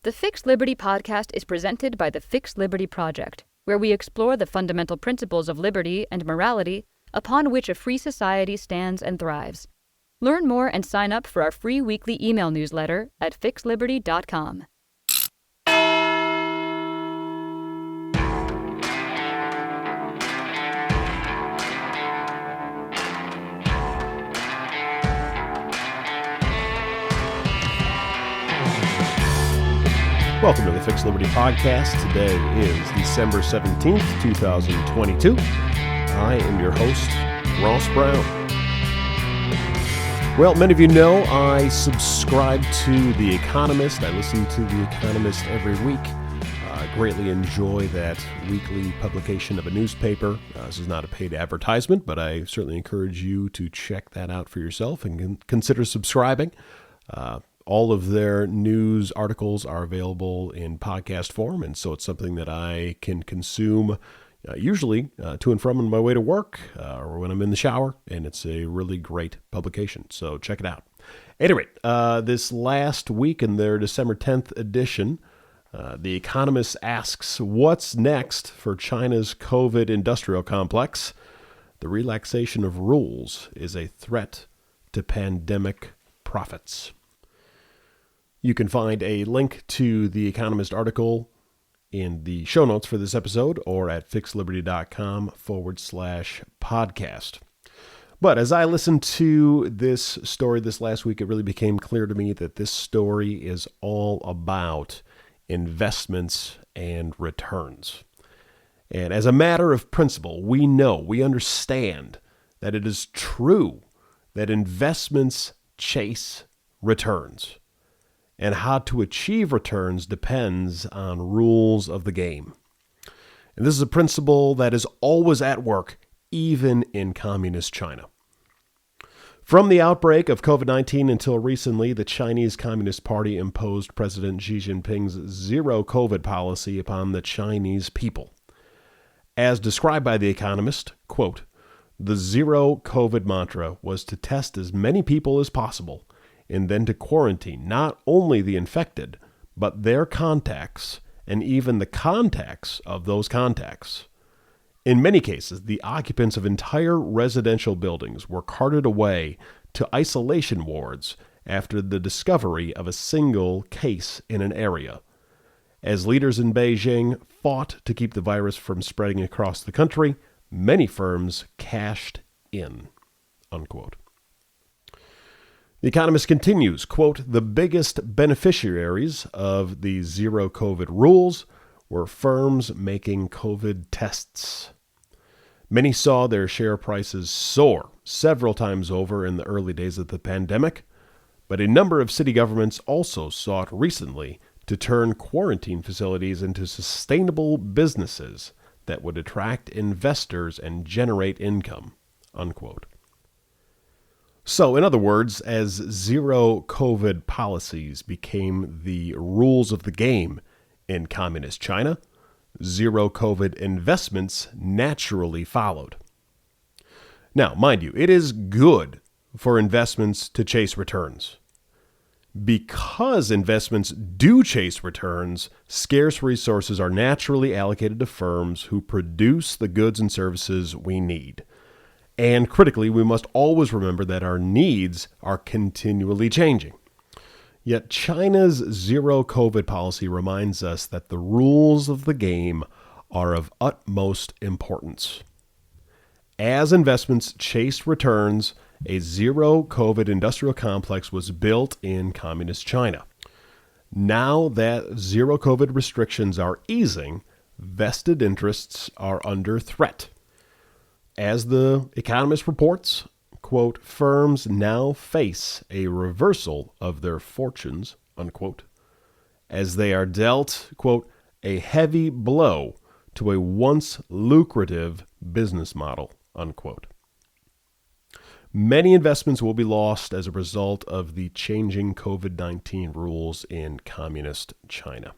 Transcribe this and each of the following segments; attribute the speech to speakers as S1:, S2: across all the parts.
S1: The Fixed Liberty podcast is presented by the Fixed Liberty Project, where we explore the fundamental principles of liberty and morality upon which a free society stands and thrives. Learn more and sign up for our free weekly email newsletter at fixedliberty.com.
S2: Welcome to the Fixed Liberty Podcast. Today is December 17th, 2022. I am your host, Ross Brown. Well, many of you know I subscribe to The Economist. I listen to The Economist every week. I greatly enjoy that weekly publication of a newspaper. This is not a paid advertisement, but I certainly encourage you to check that out for yourself and consider subscribing. All of their news articles are available in podcast form, and so it's something that I can consume usually to and from on my way to work or when I'm in the shower, and it's a really great publication, so check it out. At any rate, this last week in their December 10th edition, The Economist asks, what's next for China's COVID industrial complex? The relaxation of rules is a threat to pandemic profits. You can find a link to the Economist article in the show notes for this episode or at fixedliberty.com/podcast. But as I listened to this story this last week, it really became clear to me that this story is all about investments and returns. And as a matter of principle, we understand that it is true that investments chase returns. And how to achieve returns depends on rules of the game. And this is a principle that is always at work, even in communist China. From the outbreak of COVID-19 until recently, the Chinese Communist Party imposed President Xi Jinping's zero COVID policy upon the Chinese people. As described by The Economist, quote, the zero COVID mantra was to test as many people as possible and then to quarantine not only the infected, but their contacts and even the contacts of those contacts. In many cases, the occupants of entire residential buildings were carted away to isolation wards after the discovery of a single case in an area. As leaders in Beijing fought to keep the virus from spreading across the country, many firms cashed in, unquote. The Economist continues, quote, the biggest beneficiaries of the zero COVID rules were firms making COVID tests. Many saw their share prices soar several times over in the early days of the pandemic, but a number of city governments also sought recently to turn quarantine facilities into sustainable businesses that would attract investors and generate income, unquote. So, in other words, as zero COVID policies became the rules of the game in communist China, zero COVID investments naturally followed. Now, mind you, it is good for investments to chase returns. Because investments do chase returns, scarce resources are naturally allocated to firms who produce the goods and services we need. And critically, we must always remember that our needs are continually changing. Yet China's zero COVID policy reminds us that the rules of the game are of utmost importance. As investments chase returns, a zero COVID industrial complex was built in communist China. Now that zero COVID restrictions are easing, vested interests are under threat. As The Economist reports, quote, firms now face a reversal of their fortunes, unquote, as they are dealt, quote, a heavy blow to a once lucrative business model, unquote. Many investments will be lost as a result of the changing COVID-19 rules in communist China.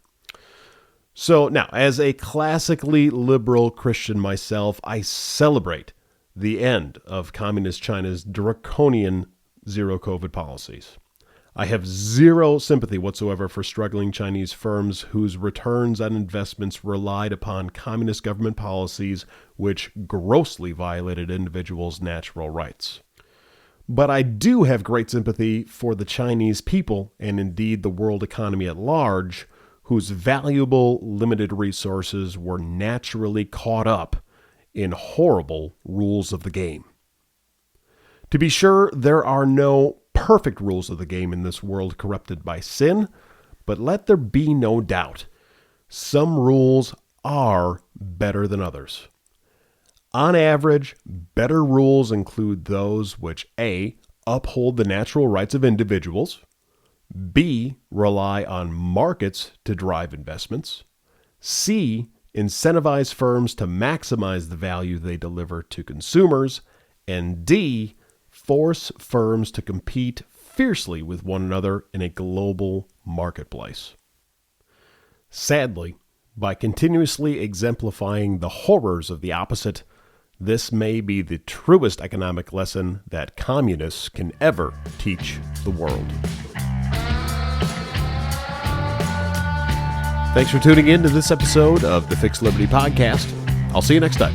S2: So now, as a classically liberal Christian myself, I celebrate the end of communist China's draconian zero COVID policies. I have zero sympathy whatsoever for struggling Chinese firms whose returns on investments relied upon communist government policies which grossly violated individuals' natural rights. But I do have great sympathy for the Chinese people, and indeed the world economy at large, whose valuable limited resources were naturally caught up in horrible rules of the game. To be sure, there are no perfect rules of the game in this world corrupted by sin, but let there be no doubt, some rules are better than others. On average, better rules include those which A, uphold the natural rights of individuals, B, rely on markets to drive investments, C, incentivize firms to maximize the value they deliver to consumers, and D, force firms to compete fiercely with one another in a global marketplace. Sadly, by continuously exemplifying the horrors of the opposite, this may be the truest economic lesson that communists can ever teach the world. Thanks for tuning in to this episode of the Fixed Liberty Podcast. I'll see you next time.